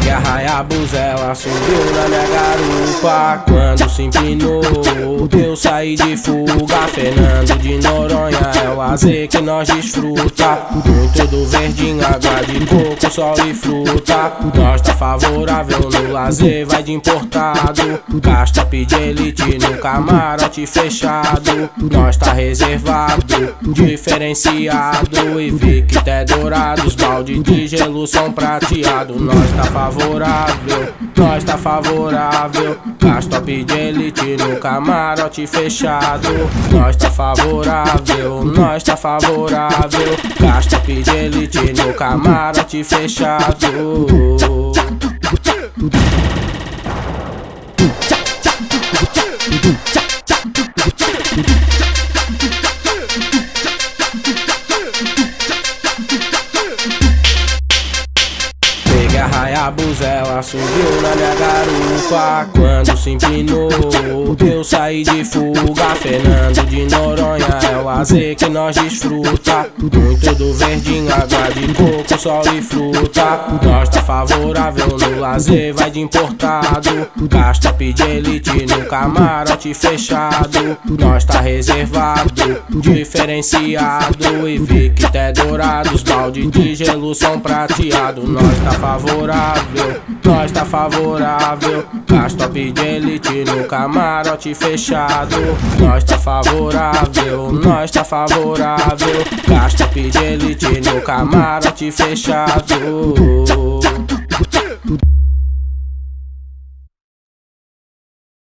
Peguei a Hayabusa, ela subiu na minha garupa. Quando se empinou, eu saí de fuga. Fernando de Noronha é o lazer que nós desfruta. Muito do verdinho, água de coco, sol e fruta. Nós tá favorável no lazer, vai de importado. Castop de elite no camarote fechado. Nós tá reservado, diferenciado. E vi que até dourados, balde de gelo são prateado. Nós tá favorável, nós tá favorável. Castop de elite no camarote fechado. Nós tá favorável, nós tá favorável. Castop de elite no camarote fechado. Peguei a Hayabusa, ela subiu na minha garupa. Quando se empinou, eu saí de fuga. Fernando de Noronha é o lazer que nós desfruta. Muito do verdinho, água de coco, sol e fruta. Nós tá favorável no lazer, vai de importado. Castop de elite no camarote fechado. Nós tá reservado, diferenciado. E vi que até dourados, balde de gelo são prateado. Nós tá favorável, nós tá favorável. Castop de elite no camarote fechado. Nós tá favorável, nós tá favorável. Castop de elite no camarote fechado.